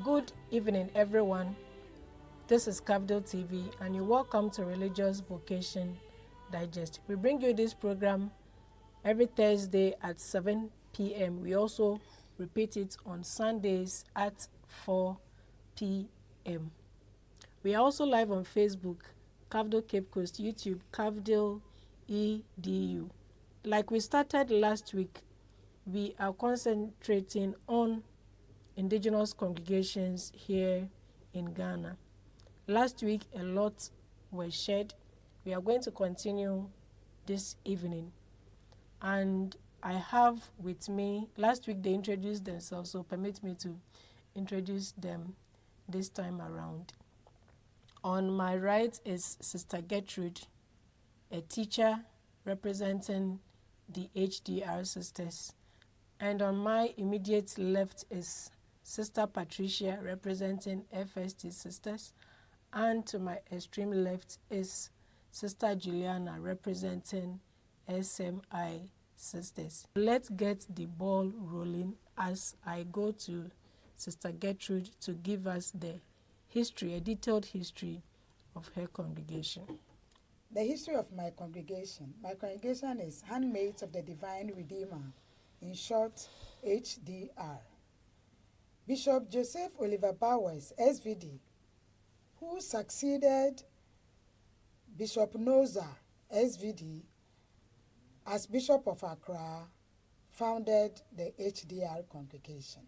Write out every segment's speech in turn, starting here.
Good evening, everyone. This is Cafdil TV, and you're welcome to Religious Vocation Digest. We bring you this program every Thursday at 7 p.m. We also repeat it on Sundays at 4 p.m. We are also live on Facebook, Cafdil Cape Coast, YouTube, Cafdil EDU. Like we started last week, we are concentrating on Indigenous congregations here in Ghana. Last week, a lot were shared. We are going to continue this evening. And I have with me, last week they introduced themselves, so permit me to introduce them this time around. On my right is Sister Gertrude, a teacher representing the HDR sisters. And on my immediate left is Sister Patricia, representing FST sisters. And to my extreme left is Sister Juliana, representing SMI sisters. Let's get the ball rolling as I go to Sister Gertrude to give us the history, a detailed history of her congregation. The history of my congregation. My congregation is Handmaids of the Divine Redeemer, in short, HDR. Bishop Joseph Oliver Bowers, SVD, who succeeded Bishop Noza, SVD, as Bishop of Accra, founded the HDR congregation.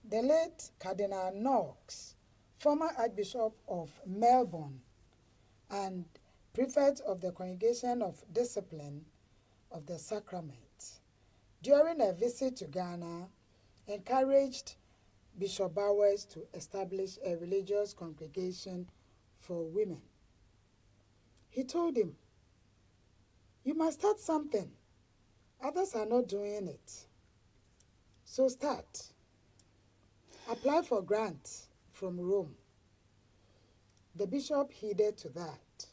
The late Cardinal Knox, former Archbishop of Melbourne and Prefect of the Congregation of Discipline of the Sacrament, during a visit to Ghana, encouraged Bishop Bowers to establish a religious congregation for women. He told him, "You must start something. Others are not doing it. So start. Apply for grants from Rome." The bishop heeded to that.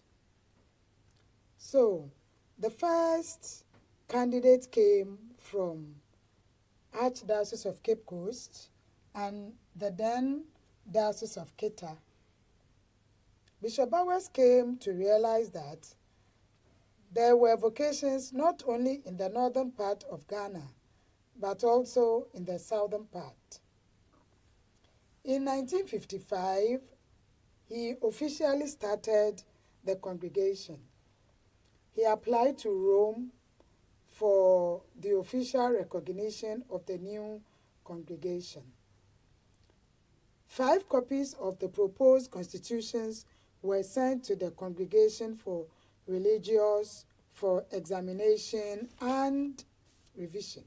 So the first candidate came from Archdiocese of Cape Coast and the then Diocese of Kita. Bishop Bowers came to realize that there were vocations not only in the northern part of Ghana, but also in the southern part. In 1955, he officially started the congregation. He applied to Rome for the official recognition of the new congregation. 5 copies of the proposed constitutions were sent to the congregation for examination and revision.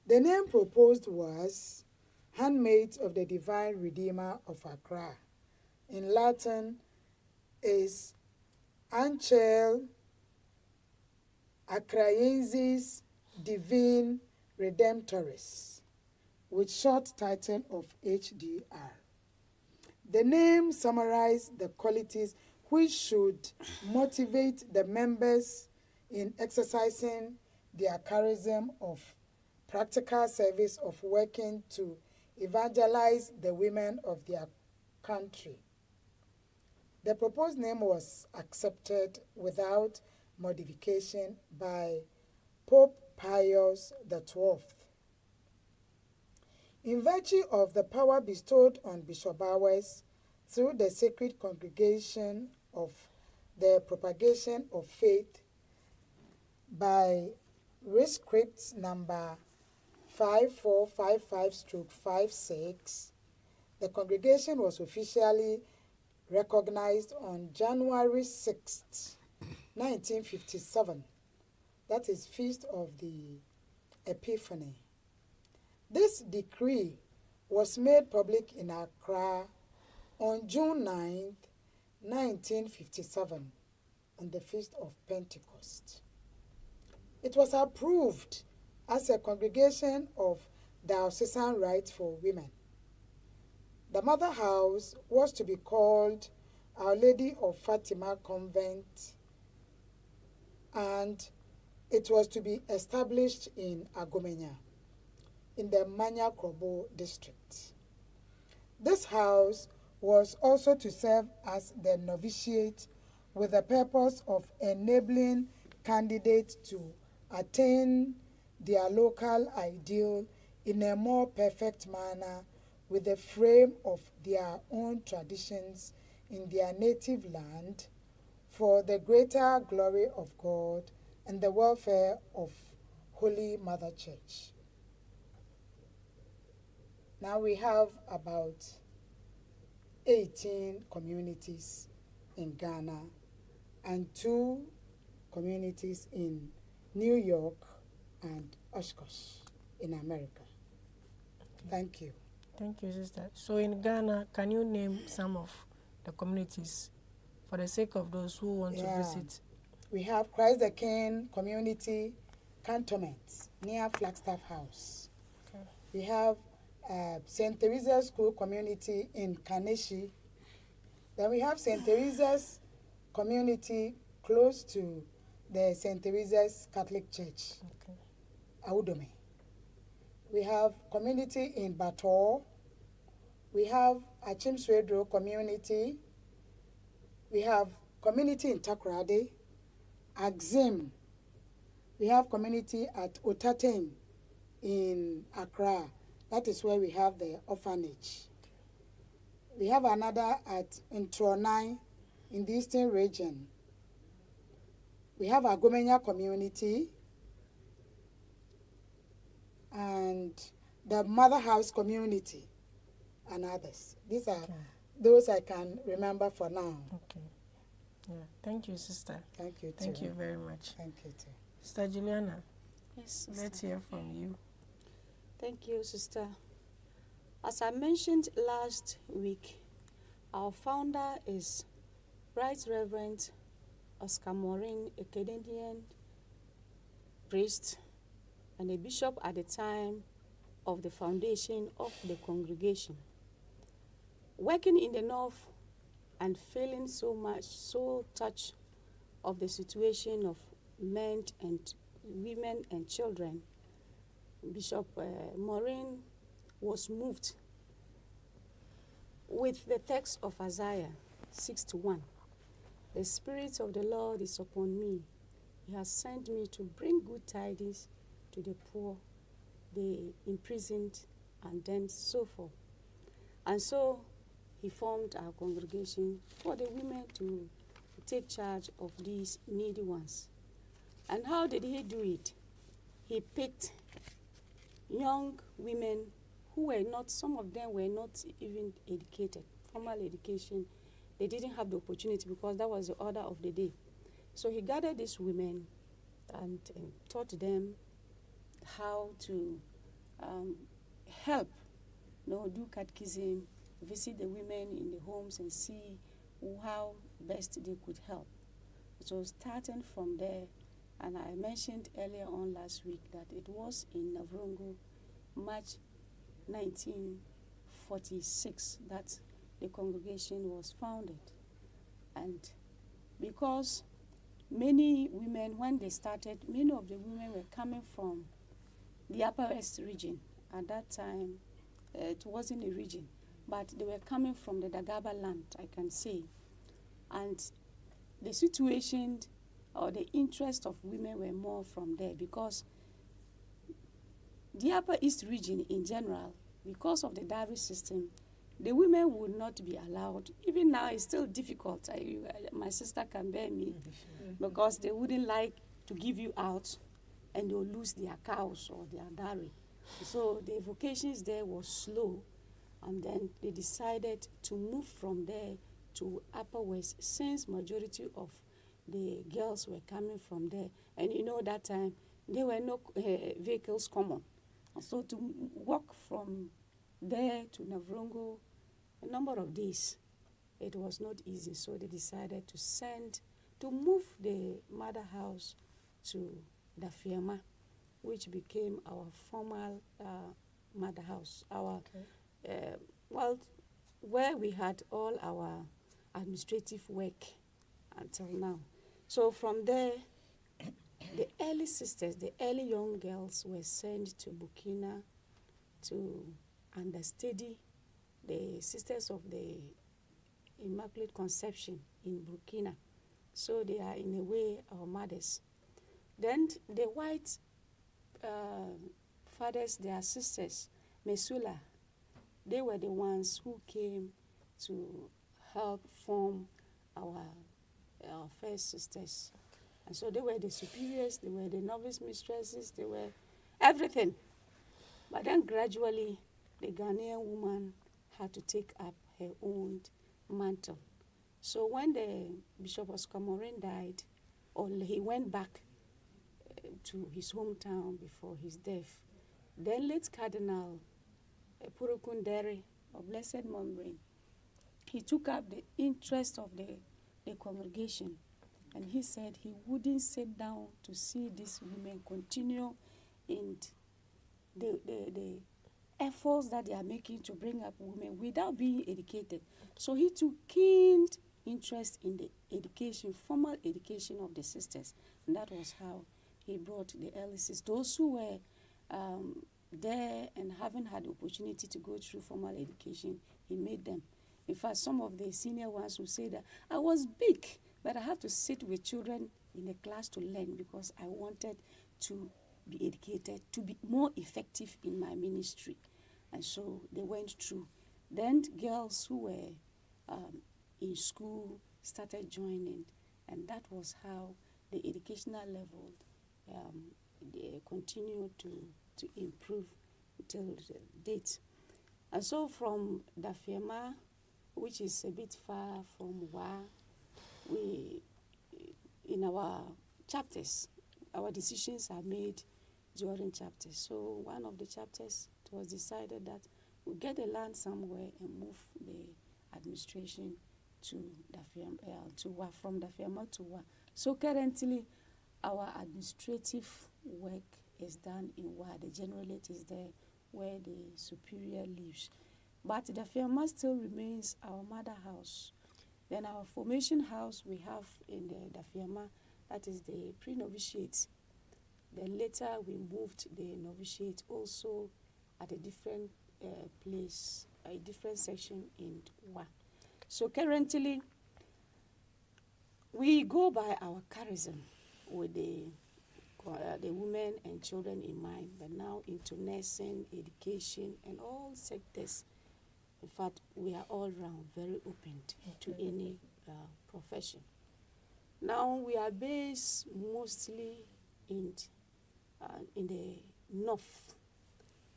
The name proposed was Handmaids of the Divine Redeemer of Accra. In Latin is Ancel Acraiensis Divine Redemptoris, with short title of HDR. The name summarized the qualities which should motivate the members in exercising their charism of practical service of working to evangelize the women of their country. The proposed name was accepted without modification by Pope Pius XII. In virtue of the power bestowed on Bishop Bowers through the Sacred Congregation of the Propagation of Faith by Rescripts number 5455/56, the congregation was officially recognized on January 6, 1957. That is Feast of the Epiphany. This decree was made public in Accra on June 9, 1957, on the Feast of Pentecost. It was approved as a congregation of diocesan rights for women. The mother house was to be called Our Lady of Fatima Convent, and it was to be established in Agomenya, in the Manya Krobo district. This house was also to serve as the novitiate with the purpose of enabling candidates to attain their local ideal in a more perfect manner with the frame of their own traditions in their native land for the greater glory of God and the welfare of Holy Mother Church. Now we have about 18 communities in Ghana and 2 communities in New York and Oshkosh in America. Thank you. Thank you, sister. So in Ghana, can you name some of the communities for the sake of those who want to visit? We have Christ the King Community Cantonment near Flagstaff House. Okay. We have St. Teresa's School Community in Kaneshi. Then we have St. Teresa's Community close to the St. Teresa's Catholic Church, Okay. Audome. We have community in Bator. We have Achimswedro Community. We have community in Takoradi, Axim. We have community at Otaten in Accra. That is where we have the orphanage. We have another at Intronai in the Eastern region. We have Agomenya community and the Mother House community and others. These are those I can remember for now. Okay. Yeah. Thank you, sister. Thank you too. Thank you very much. Thank you too. Sister Juliana, Yes, let's hear from you. Thank you, sister. As I mentioned last week, our founder is Right Reverend Oscar Morin, a Canadian priest and a bishop at the time of the foundation of the congregation. Working in the north and feeling so touched of the situation of men and women and children, Bishop Morin was moved with the text of Isaiah 6:1. The Spirit of the Lord is upon me. He has sent me to bring good tidings to the poor, the imprisoned, and then so forth. And so he formed our congregation for the women to take charge of these needy ones. And how did he do it? He picked young women who were not, some of them were not even educated, formal education. They didn't have the opportunity because that was the order of the day. So he gathered these women and taught them how to help, do catechism, visit the women in the homes and see how best they could help. So starting from there, and I mentioned earlier on last week that it was in Navrongo, March 1946, that the congregation was founded. And because many women, when they started, many of the women were coming from the Upper West region. At that time, it wasn't a region, but they were coming from the Dagaba land, I can say. And the situation or the interest of women were more from there because the Upper East region in general, because of the dowry system, the women would not be allowed. Even now, it's still difficult. My sister can bear me because they wouldn't like to give you out and they'll lose their cows or their dowry. So the vocations there was slow, and then they decided to move from there to Upper West since majority of the girls were coming from there. And that time, there were no vehicles common. So to walk from there to Navrongo, a number of days, it was not easy. So they decided to move the mother house to Dafiama, which became our formal mother house. Where we had all our administrative work until now. So from there, the early sisters, the early young girls were sent to Burkina to understudy the Sisters of the Immaculate Conception in Burkina. So they are in a way our mothers. Then the white fathers, their sisters, Mesula, they were the ones who came to help form our first sisters. And so they were the superiors, they were the novice mistresses, they were everything. But then gradually, the Ghanaian woman had to take up her own mantle. So when the Bishop of Cameroon died, or he went back to his hometown before his death, then late Cardinal Purukundere of Blessed Memory, he took up the interest of the congregation, and he said he wouldn't sit down to see these women continue in the efforts that they are making to bring up women without being educated. So he took keen interest in the education, formal education of the sisters, and that was how he brought the early sisters. Those who were there and haven't had the opportunity to go through formal education, he made them. In fact, some of the senior ones will say that I was big, but I had to sit with children in the class to learn because I wanted to be educated, to be more effective in my ministry. And so they went through. Then girls who were in school started joining, and that was how the educational level they continued to improve until date. And so from Dafiema, which is a bit far from Wa, we, in our chapters, our decisions are made during chapters. So one of the chapters, it was decided that we get the land somewhere and move the administration to Dafiema, to Wa, from Dafiema to Wa. So currently, our administrative work is done in Wa. The generalate is there where the superior lives. But Dafiema still remains our mother house. Then our formation house we have in the Dafiema, that is the pre-novitiate. Then later we moved the novitiate also at a different place, a different section in Wa. So currently, we go by our charism with the women and children in mind, but now into nursing, education, and all sectors. In fact, we are all round very open to any profession. Now we are based mostly in the north.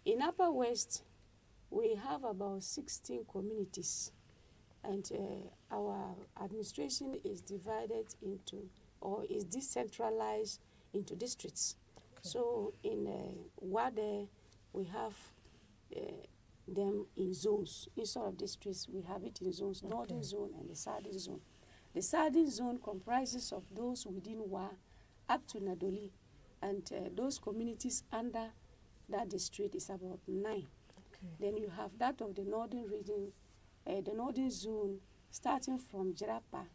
In Upper West, we have about 16 communities, and our administration is divided into, or is decentralized into districts. Okay. So in Wade, we have them in zones. Instead of districts, we have it in zones, okay. Northern zone and the southern zone. The southern zone comprises of those within Wa up to Nadoli, and those communities under that district is about 9. Okay. Then you have that of the northern region, the northern zone, starting from Jirapa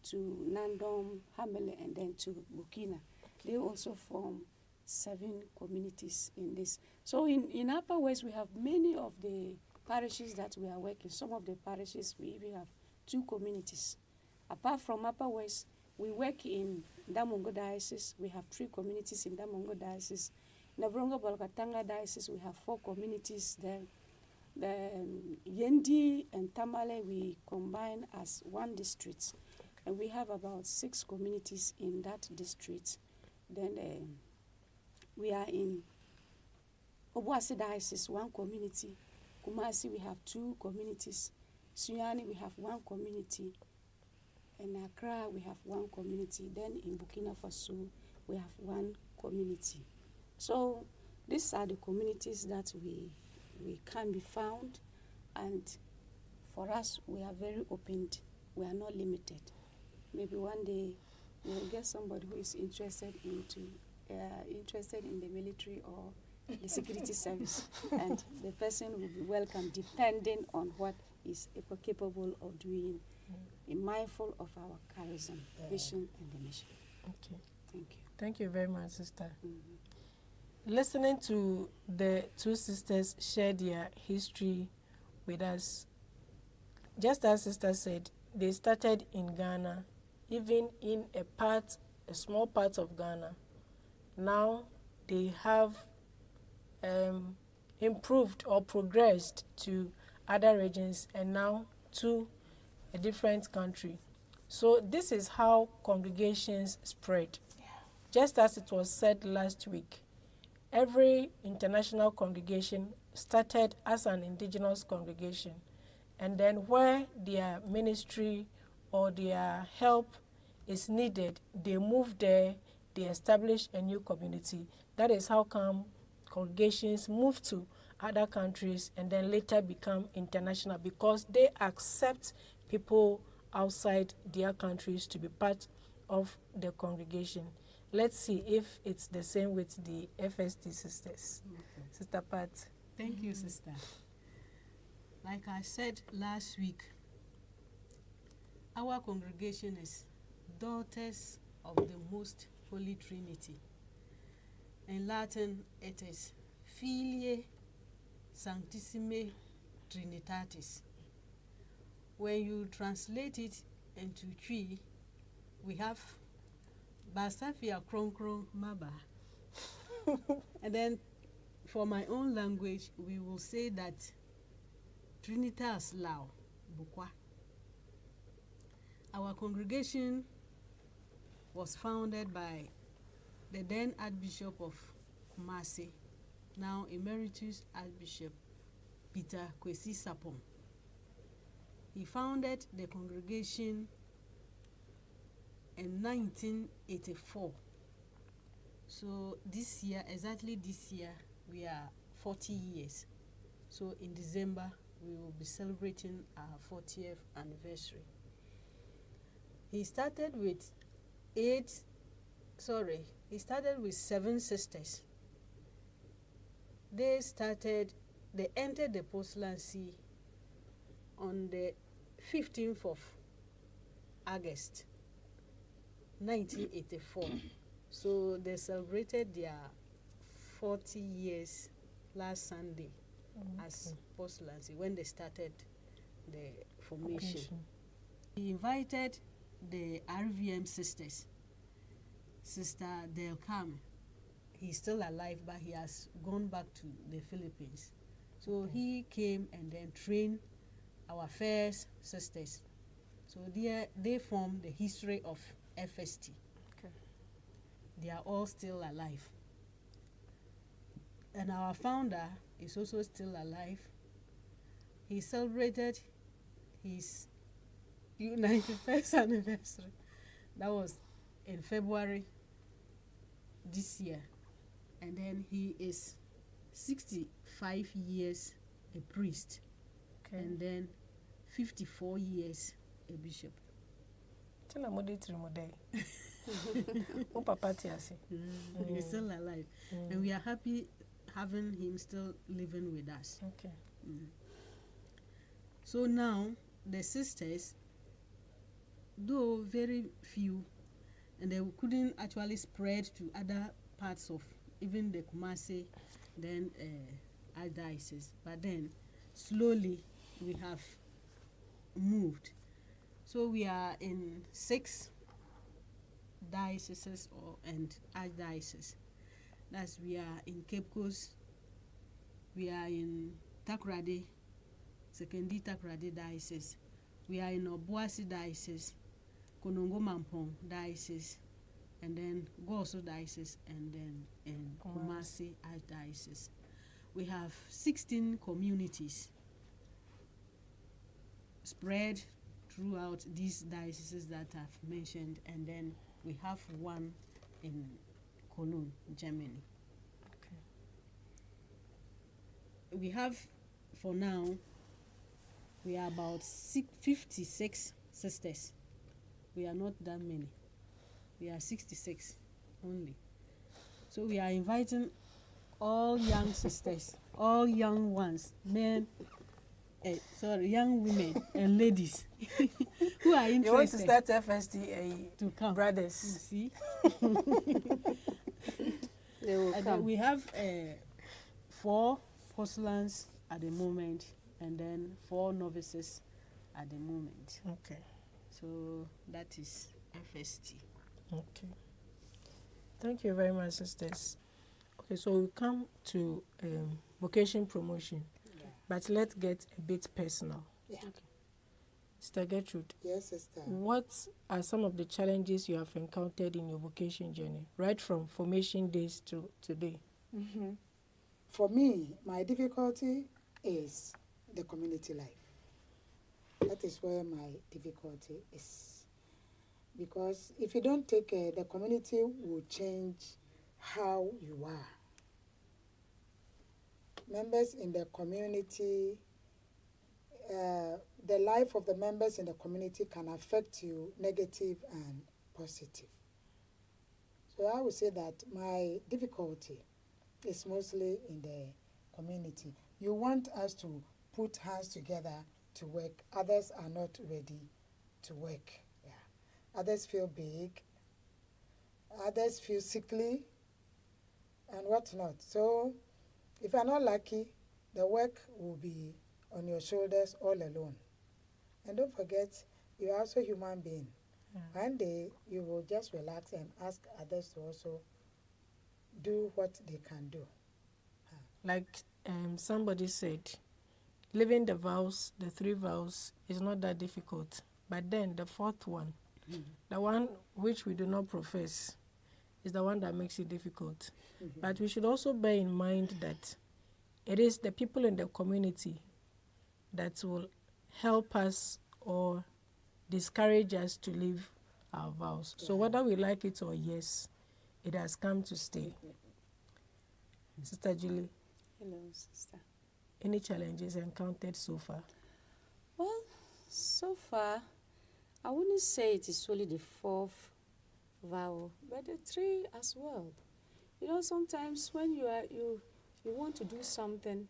to Nandom, Hamele, and then to Burkina. They also form 7 communities in this. So in Upper West, we have many of the parishes that we are working. Some of the parishes, we even have 2 communities. Apart from Upper West, we work in Damongo Diocese. We have 3 communities in Damongo Diocese. In Nabrongo Bolgatanga Diocese, we have 4 communities there. The Yendi and Tamale, we combine as 1 district. And we have about 6 communities in that district. Then we are in Obuasi Diocese, 1 community. Kumasi, we have 2 communities. Sunyani, we have 1 community. In Accra, we have 1 community. Then in Burkina Faso, we have 1 community. So these are the communities that we can be found, and for us, we are very open. We are not limited. Maybe one day we will get somebody who is interested in the military or the security service, and the person will be welcome depending on what is capable of doing, mindful of our charism, vision, and the mission. Okay. Thank you. Thank you very much, Sister. Mm-hmm. Listening to the 2 sisters share their history with us, just as Sister said, they started in Ghana, even in a small part of Ghana. Now they have improved or progressed to other regions and now to a different country. So this is how congregations spread. Just as it was said last week, every international congregation started as an indigenous congregation, and then where their ministry or their help is needed, they move there, they establish a new community. That is how come congregations move to other countries and then later become international, because they accept people outside their countries to be part of the congregation. Let's see if it's the same with the FST sisters. Okay. Sister Pat. Thank you, sister. Like I said last week, our congregation is Daughters of the Most Holy Trinity. In Latin, it is Filiae Sanctissime Trinitatis. When you translate it into Twi, we have Basafia Kronkron Maba. And then for my own language, we will say that Trinitas Lao Bukwa. Our congregation was founded by the then Archbishop of Kumasi, now Emeritus Archbishop Peter Kwesi Sapong. He founded the congregation in 1984. So this year, exactly this year, we are 40 years. So in December, we will be celebrating our 40th anniversary. He started with 7 sisters. They entered the postulancy on the 15th of August 1984. So they celebrated their 40 years last Sunday as postulancy when they started the formation. He invited the RVM sisters. Sister Del Carmen, he's still alive, but he has gone back to the Philippines. So he came and then trained our first sisters. So they form the history of FST. Okay. They are all still alive. And our founder is also still alive. He celebrated his 91st anniversary. That was in February this year. And then he is 65 years a priest. Okay. And then 54 years a bishop. Tell me what Oh, Papa Tiasi. He's still alive. And we are happy having him still living with us. Okay. So now, the sisters, though very few, and they couldn't actually spread to other parts of even the Kumasi, then archdiocese. But then, slowly, we have moved. So we are in 6 dioceses and archdioceses. That's we are in Cape Coast, we are in Takoradi, Sekendi Takoradi diocese, we are in Obuasi diocese, Konongo Mampong diocese, and then Goso diocese, and then in Kumasi archdiocese. We have 16 communities spread throughout these dioceses that I've mentioned, and then we have one in Cologne, Germany. Okay. We have, for now, we are about 56 sisters. We are not that many. We are 66 only. So we are inviting all young sisters, all young ones, men, young women and ladies who are interested. You want to start FST to come. brothers. You see? They will come. We have 4 postulants at the moment, and then 4 novices at the moment. Okay. So that is FST. Okay. Thank you very much, sisters. Okay, so we come to vocation promotion, Yeah. but let's get a bit personal. Yeah. Sister Gertrude, Yes, sister. what are some of the challenges you have encountered in your vocation journey, right from formation days to today? For me, my difficulty is the community life. That is where my difficulty is. Because if you don't take care, the community will change how you are. Members in the community, the life of the members in the community can affect you negative and positive. So I would say that my difficulty is mostly in the community. You want us to put hands together to work. Others are not ready to work. Yeah. Others feel big. Others feel sickly and whatnot. So if you're not lucky, the work will be on your shoulders all alone. And don't forget, you're also a human being. Yeah. One day, you will just relax and ask others to also do what they can do. Like somebody said, living the vows, the 3 vows, is not that difficult. But then the 4th one, the one which we do not profess, is the one that makes it difficult. But we should also bear in mind that it is the people in the community that will help us or discourage us to live our vows. So whether we like it or yes, it has come to stay. Sister Julie, Hello, sister. any challenges encountered so far? Well, so far, I wouldn't say it is only the 4th vow, but the 3 as well. You know, sometimes when you want to do something,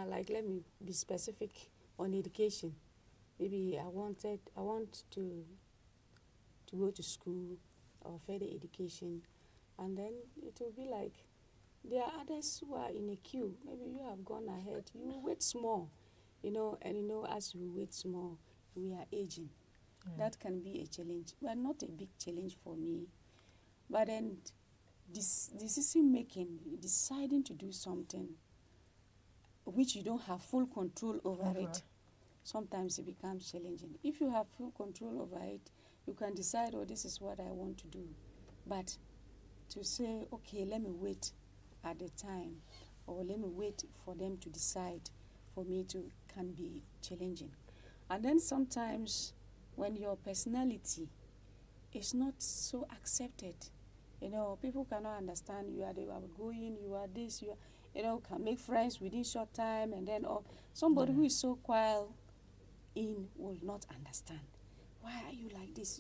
like let me be specific on education. Maybe I want to go to school or further education, and then it will be like there are others who are in a queue. Maybe you have gone ahead. You wait small, and as we wait small, we are aging. That can be a challenge, but not a big challenge for me. But then this decision making, deciding to do something which you don't have full control over it, sometimes it becomes challenging. If you have full control over it, you can decide, oh, this is what I want to do. But to say, okay, let me wait at the time, or let me wait for them to decide for me to, can be challenging. And then sometimes when your personality is not so accepted, people cannot understand. You are the outgoing, you are this, can make friends within short time, and then somebody who is so quiet will not understand. Why are you like this?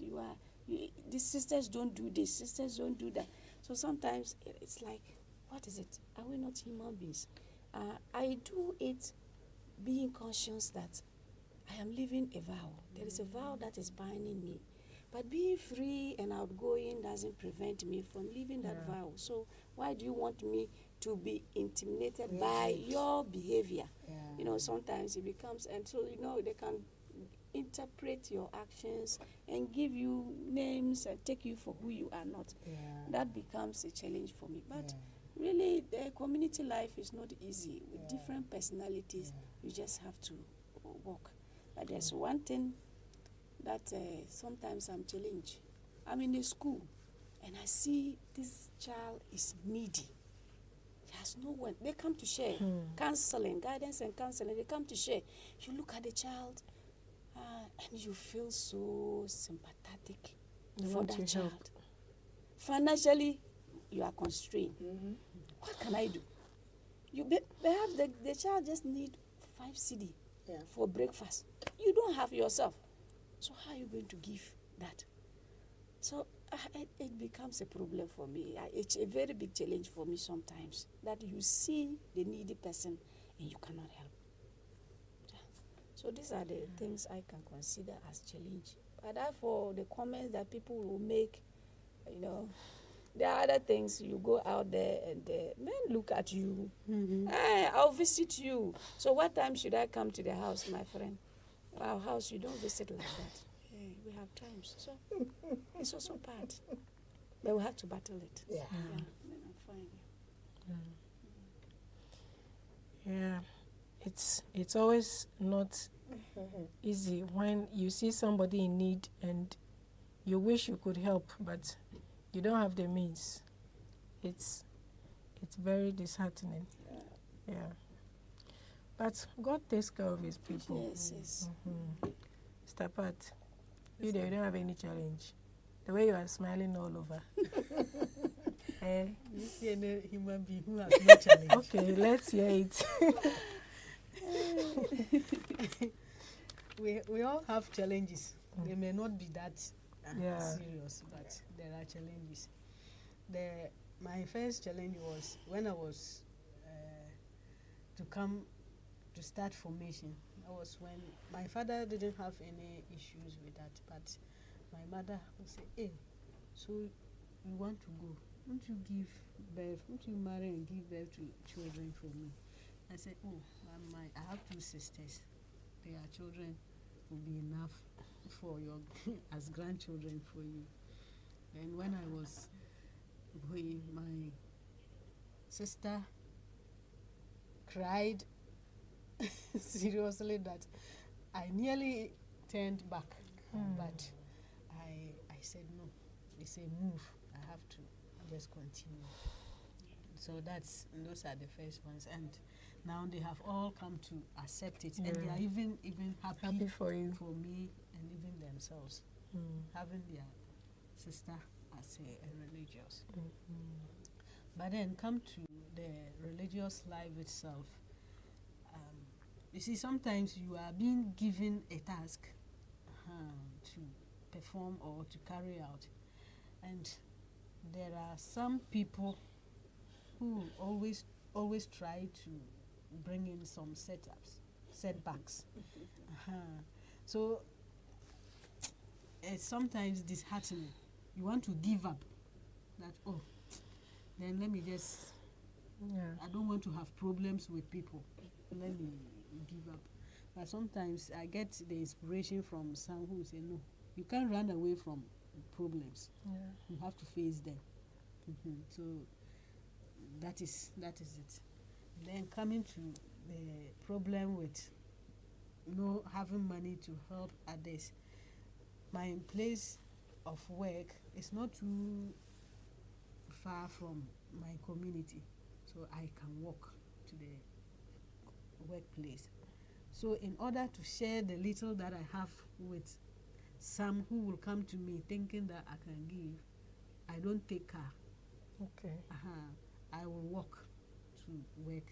These sisters don't do this, sisters don't do that. So sometimes it's like, what is it? Are we not human beings? I do it being conscious that I am living a vow. There is a vow that is binding me. But being free and outgoing doesn't prevent me from living that vow. So why do you want me to be intimidated by your behavior? Yeah. Sometimes it becomes, and so, they can interpret your actions and give you names and take you for who you are not. Yeah. That becomes a challenge for me. But really, the community life is not easy. With different personalities, you just have to walk. But there's one thing that sometimes I'm challenged. I'm in a school, and I see this child is needy. He has no one. They come to share counseling, guidance and counseling. They come to share. You look at the child, and you feel so sympathetic for that child. Financially, you are constrained. What can I do? Perhaps the child just need 5 cedi for breakfast. You don't have yourself. So how are you going to give that? So it becomes a problem for me. It's a very big challenge for me sometimes, that you see the needy person and you cannot help. So these are the things I can consider as challenge. But therefore, the comments that people will make, there are other things. You go out there and men look at you. I'll visit you. So what time should I come to the house, my friend? Our house, you don't visit like that. We have times. So it's also part. But we have to battle it. Yeah. Yeah. Then I'm fine. Yeah, it's always not easy when you see somebody in need and you wish you could help, but you don't have the means. It's very disheartening. Yeah. But God takes care of His people. Yes. Mr. Pat, you don't have any challenge. The way you are smiling all over. Eh? You see any human being who has no challenge. Okay, let's hear it. We all have challenges. They may not be that Yeah. serious, but there are challenges. My first challenge was when I was to come to start formation. That was when my father didn't have any issues with that, but my mother would say, "Hey, so you want to go? Won't you give birth? Won't you marry and give birth to children for me?" I said, "Oh, I have 2 sisters. Their children will be enough for your as grandchildren for you." And when I was going, my sister cried seriously that I nearly turned back, but I said no. It's a move. I have to just continue. So those are the first ones, and now they have all come to accept it, and they are even happy for you. for me, and even themselves having their sister as a religious. But then come to the religious life itself. You see, sometimes you are being given a task to perform or to carry out, and there are some people who always try to bring in some setbacks. So it's sometimes disheartening. You want to give up. That then let me just. I don't want to have problems with people. Let me give up. But sometimes I get the inspiration from some who say, "No, you can't run away from problems. You have to face them." So that is it. Then coming to the problem with having money to help others. My place of work is not too far from my community, so I can walk to the workplace. So in order to share the little that I have with some who will come to me thinking that I can give, I don't take car. Okay. I will walk to work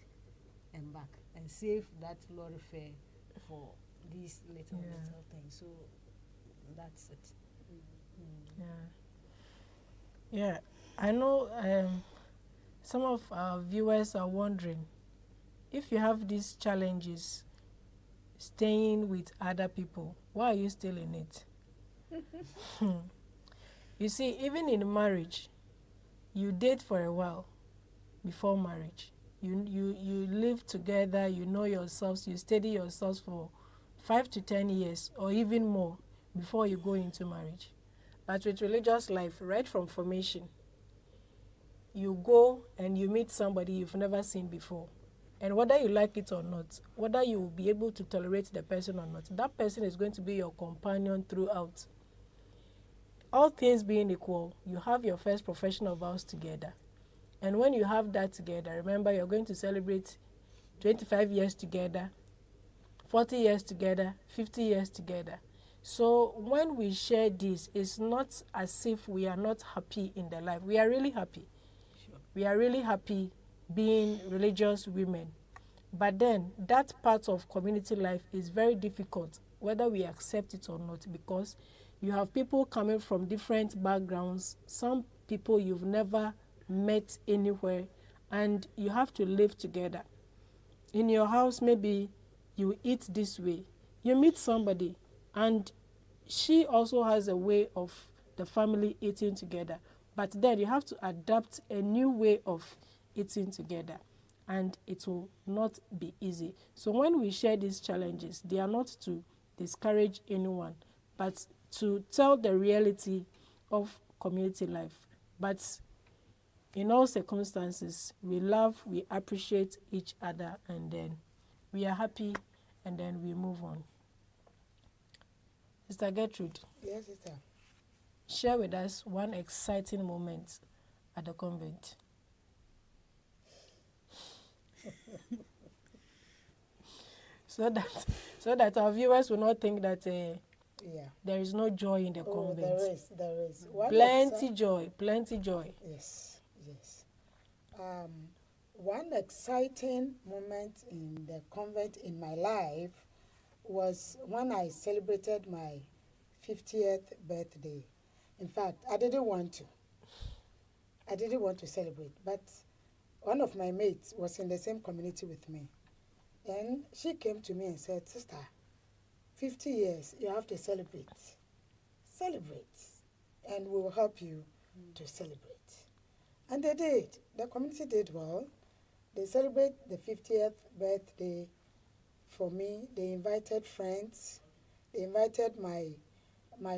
and back and save that lorry fare for these little things. So that's it. Yeah, I know some of our viewers are wondering, if you have these challenges staying with other people, why are you still in it? You see, even in marriage, you date for a while before marriage. You live together, you know yourselves, you study yourselves for 5 to 10 years or even more before you go into marriage. But with religious life, right from formation, you go and you meet somebody you've never seen before. And whether you like it or not, whether you will be able to tolerate the person or not, that person is going to be your companion throughout. All things being equal, you have your first professional vows together. And when you have that together, remember you're going to celebrate 25 years together, 40 years together, 50 years together. So when we share this, it's not as if we are not happy in the life. We are really happy. Sure. We are really happy being religious women. But then that part of community life is very difficult, whether we accept it or not, because you have people coming from different backgrounds, some people you've never met anywhere, and you have to live together. In your house, maybe you eat this way. You meet somebody, and she also has a way of the family eating together. But then you have to adapt a new way of eating together, and it will not be easy. So when we share these challenges, they are not to discourage anyone, but to tell the reality of community life. But in all circumstances, we love, we appreciate each other, and then we are happy, and then we move on. Sister Gertrude, Yes, sister. share with us one exciting moment at the convent. so that our viewers will not think that Yeah. there is no joy in the Oh, convent. there is. One Plenty joy. Yes, yes. One exciting moment in the convent in my life was when I celebrated my 50th birthday. In fact, I didn't want to celebrate, but one of my mates was in the same community with me. And she came to me and said, "Sister, 50 years, you have to celebrate. Celebrate, and we will help you to celebrate." And they did. The community did well. They celebrate the 50th birthday for me. They invited friends. They invited my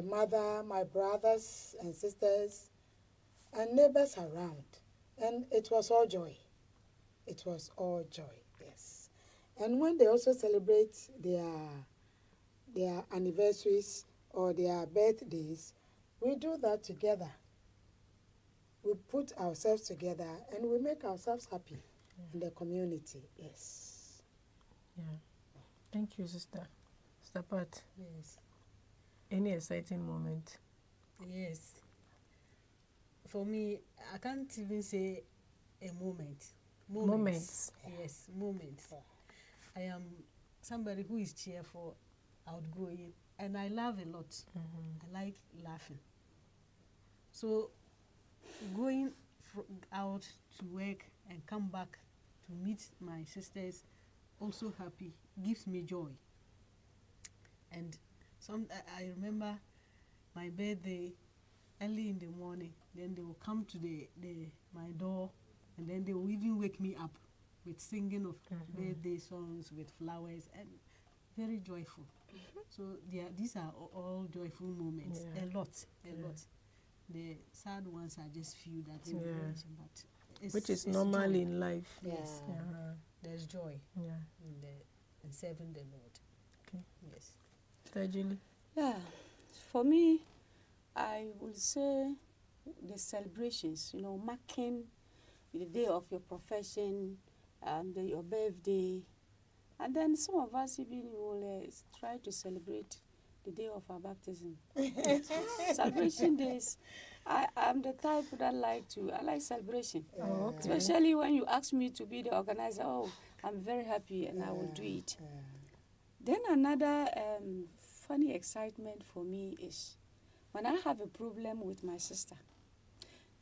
mother, my brothers and sisters, and neighbors around. And it was all joy. It was all joy, yes. And when they also celebrate their anniversaries or their birthdays, we do that together. We put ourselves together and we make ourselves happy in the community, yes. Yeah. Thank you, Sister. Sister Pat, Yes. any exciting moment? Yes. For me, I can't even say a moment. Moments. Yes, moments. I am somebody who is cheerful, outgoing, and I laugh a lot. I like laughing. So going out to work and come back to meet my sisters, also happy, gives me joy. And I remember my birthday early in the morning, then they will come to my door, and then they will even wake me up with singing of birthday songs, with flowers, and very joyful. So these are all joyful moments. Yeah. A lot. The sad ones are just few that you mentioned, but Which is it's normal joy. in life. Yes, Uh-huh. there's joy Yeah. in serving the Lord. Okay. Yes. Sister Julie? Yeah, for me, I would say the celebrations, marking the day of your profession and your birthday. And then some of us even will try to celebrate the day of our baptism. Celebration days, I'm the type that I like celebration. Oh, okay. Especially when you ask me to be the organizer. Oh, I'm very happy and I will do it. Then another funny excitement for me is when I have a problem with my sister.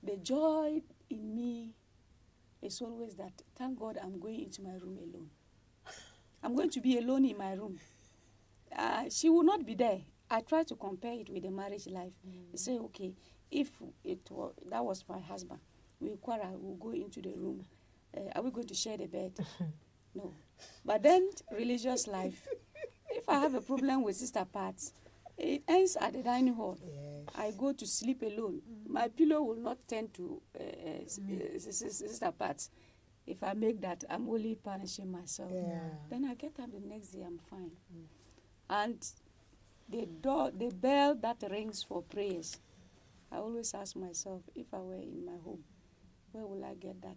The joy in me is always that, thank God I'm going into my room alone. I'm going to be alone in my room. She will not be there. I try to compare it with the marriage life. I say, okay, if that was my husband, we quarrel, we'll go into the room. Are we going to share the bed? No. But then religious life, if I have a problem with Sister Pat, it ends at the dining hall. Yes. I go to sleep alone. My pillow will not tend to Sister Pat. If I make that, I'm only punishing myself. Yeah. Then I get up the next day, I'm fine. And the bell that rings for prayers, I always ask myself, if I were in my home, where will I get that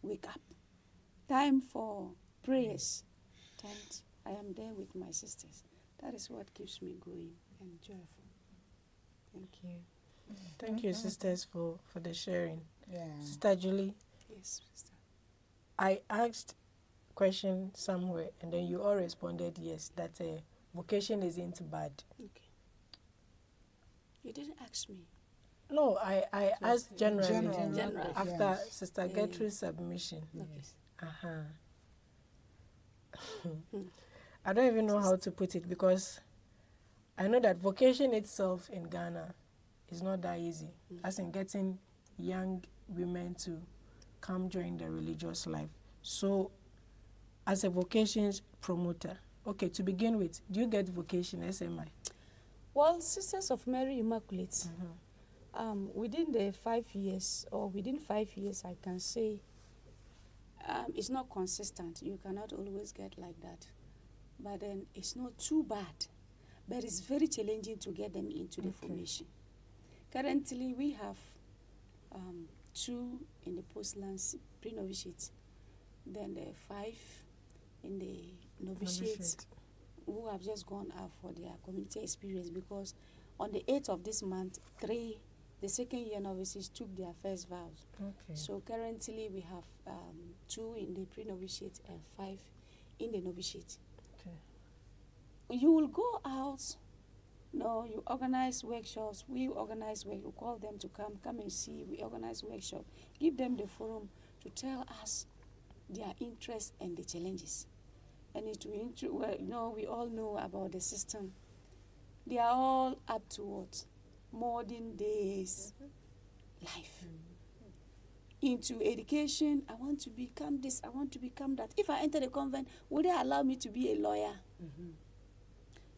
wake up? Time for prayers. And I am there with my sisters. That is what keeps me going and joyful. Thank you. Thank you, sisters, for the sharing. Yeah. Sister Julie, Yes, sister. I asked question somewhere, and then you all responded yes, that vocation isn't bad. Okay. You didn't ask me. No, I asked generally General. after Yes. Sister Yeah. Gertrude's submission. Yes. I don't even know how to put it, because I know that vocation itself in Ghana is not that easy, as in getting young women to come join the religious life. So, as a vocations promoter, Okay, to begin with, do you get vocation, SMI? Well, Sisters of Mary Immaculate, within the 5 years, or within 5 years, I can say it's not consistent. You cannot always get like that. But then it's not too bad. But it's very challenging to get them into the formation. Currently, we have 2 in the post-lance pre-novitiate, then the 5 in the novitiate, who have just gone out for their community experience, because on the 8th of this month, 3, the second year novices, took their first vows. Okay. So currently we have 2 in the pre-novitiate and 5 in the novitiate. Okay. You will go out, you organize workshops. We organize work. You call them to come and see. We organize workshop. Give them the forum to tell us their interests and the challenges. And we all know about the system. They are all up to what? Modern days life. Into education, I want to become this, I want to become that. If I enter the convent, will they allow me to be a lawyer?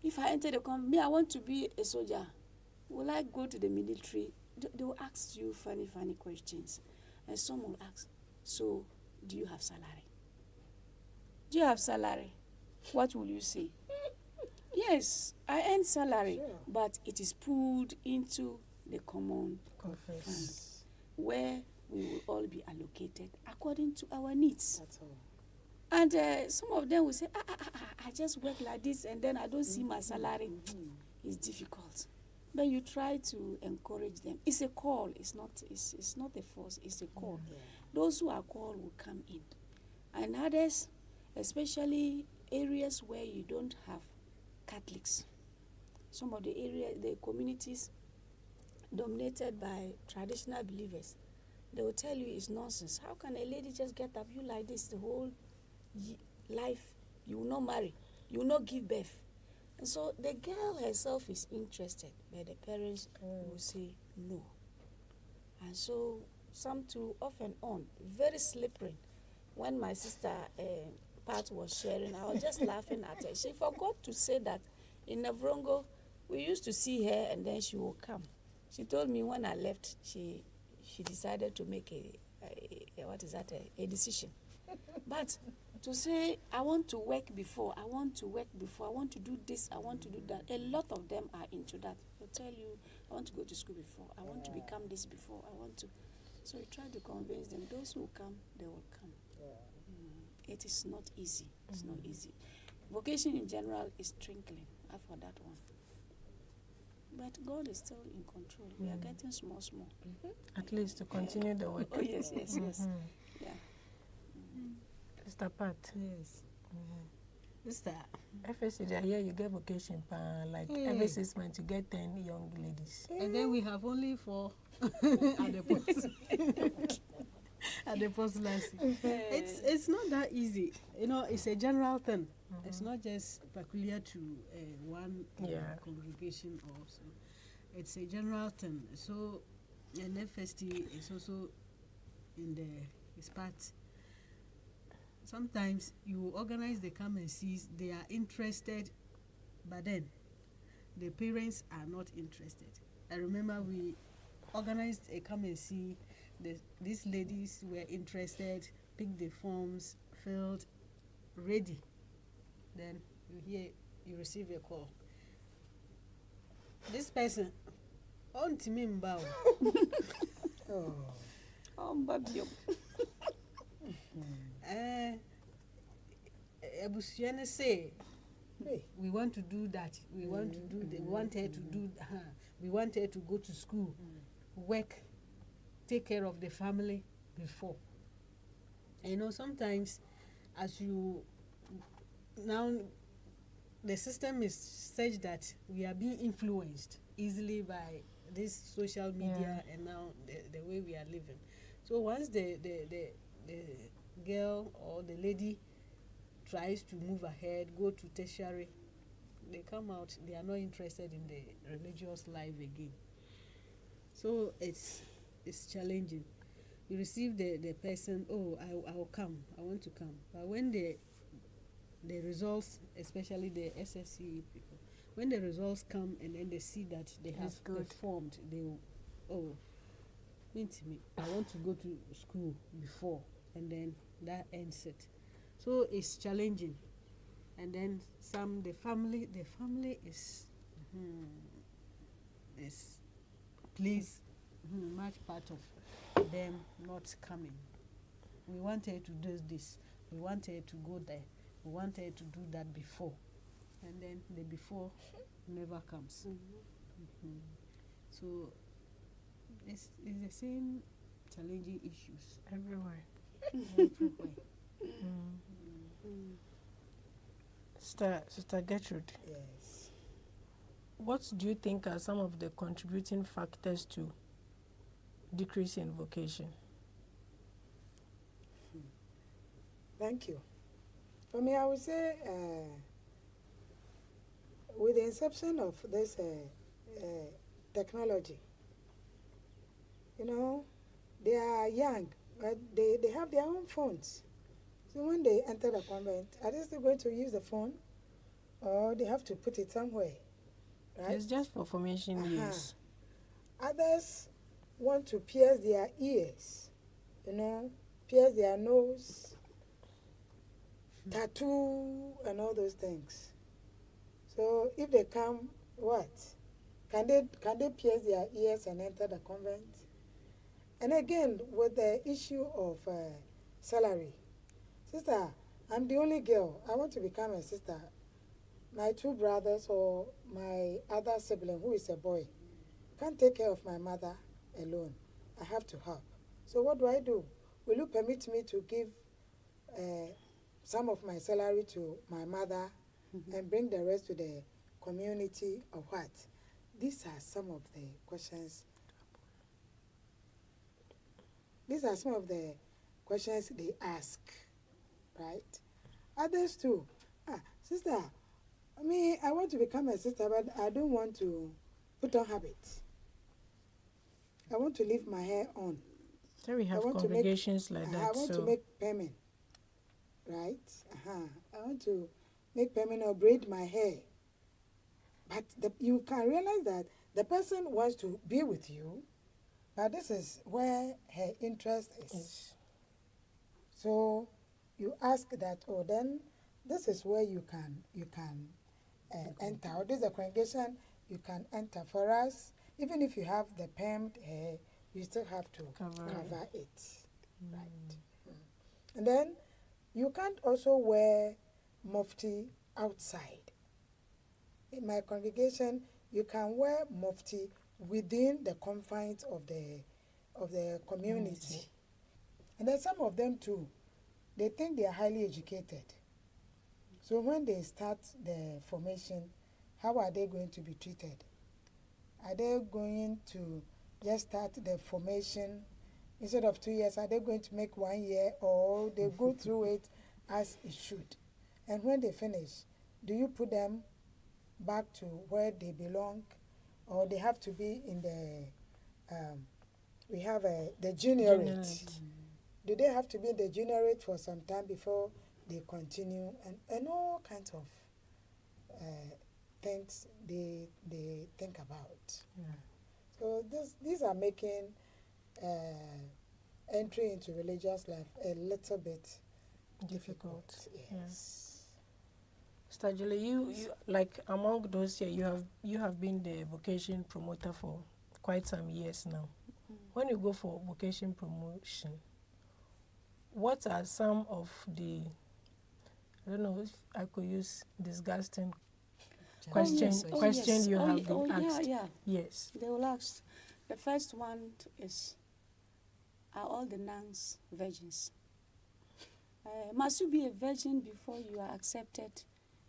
If I enter the convent, I want to be a soldier. Will I go to the military? They will ask you funny questions. And some will ask, so do you have salary? Do you have salary? What will you say? Yes, I earn salary, but it is pulled into the common fund, where we will all be allocated according to our needs. That's all. And some of them will say, I just work like this and then I don't see my salary. It's difficult. But you try to encourage them. It's a call. It's not a force. It's a call. Those who are called will come in. And others, especially areas where you don't have Catholics. Some of the communities dominated by traditional believers, they will tell you it's nonsense. How can a lady just get a view like this the whole life? You will not marry. You will not give birth. And so the girl herself is interested, but the parents will say no. And so some too, off and on, very slippery. When my sister Pat was sharing, I was just laughing at her. She forgot to say that in Navrongo, we used to see her and then she will come. She told me when I left, she decided to make a decision. But to say, I want to work before, I want to do this, I want to do that. A lot of them are into that. They'll tell you, I want to go to school before, I want to become this before, I want to. So we try to convince them. Those who come, they will come. It is not easy. It's not easy. Vocation in general is trickling. For that one. But God is still in control. We are getting small. At least to continue the work. Oh, yes. Yeah. Sister Pat. Yes. Sister. FSC, I hear you get vocation, every 6 months you get 10 young ladies. And then we have only 4 at the post. At the post-lancy. It's not that easy. It's a general thing. It's not just peculiar to one congregation or so. It's a general thing. So an FST is also is part. Sometimes you organize the come and sees, they are interested, but then the parents are not interested. I remember we organized a come and see. These ladies were interested, picked the forms, filled, ready. Then you receive a call. This person, on to me mbao. Ebusiane say, we want to do that. We want to do. We want her to do. We want her to go to school, work, take care of the family before. Sometimes as you now, the system is such that we are being influenced easily by this social media and now the way we are living. So once the girl or the lady tries to move ahead, go to tertiary, they come out, they are not interested in the religious life again. So it's challenging. You receive the person, I will come, I want to come. But when the the results, especially the SSC people, when the results come and then they see that they have good. performed, they will, oh, means me, I want to go to school before, and then that ends it. So it's challenging. And then the family is please much part of them not coming. We want her to do this, we want her to go there, we want her to do that before, and then the before never comes. So it's the same challenging issues Everywhere. everywhere. Sister Gertrude, Yes. what do you think are some of the contributing factors to decrease in vocation? Thank you. For me, I would say, with the inception of this technology, you know, they are young, but they have their own phones. So when they enter the convent, are they still going to use the phone, or they have to put it somewhere, right? It's just for formation years. Others want to pierce their ears, you know, pierce their nose, tattoo, and all those things. So if they come, what? Can they pierce their ears and enter the convent? And again, with the issue of salary, sister, I'm the only girl. I want to become a sister. My two brothers or my other sibling, who is a boy, can't take care of my mother alone. I have to help. So what do? Will you permit me to give some of my salary to my mother and bring the rest to the community, or what? These are some of the questions. These are some of the questions they ask, right? Others too. Sister, I want to become a sister, but I don't want to put on habits. I want to leave my hair on. So we have congregations like that. I want to make payment, right? I want to make payment or braid my hair. But you can realize that the person wants to be with you, but this is where her interest is. Yes. So you ask that, then this is where you can enter. Or this is a congregation you can enter. For us, even if you have the permed hair, you still have to cover it. Right. And then you can't also wear mufti outside. In my congregation, you can wear mufti within the confines of the community. And then some of them too, they think they are highly educated. So when they start the formation, how are they going to be treated? Are they going to just start the formation instead of 2 years? Are they going to make 1 year, or they go through it as it should? And when they finish, do you put them back to where they belong, or they have to be in the we have the juniorate? Do they have to be in the juniorate for some time before they continue, and all kinds of things they think about? So these are making entry into religious life a little bit difficult. Yes. Sister Julie, you like among those here, you have been the vocation promoter for quite some years now. When you go for vocation promotion, what are some of the, I don't know if I could use disgusting question you have been asked? Yes. They will ask. The first one is, are all the nuns virgins? Must you be a virgin before you are accepted?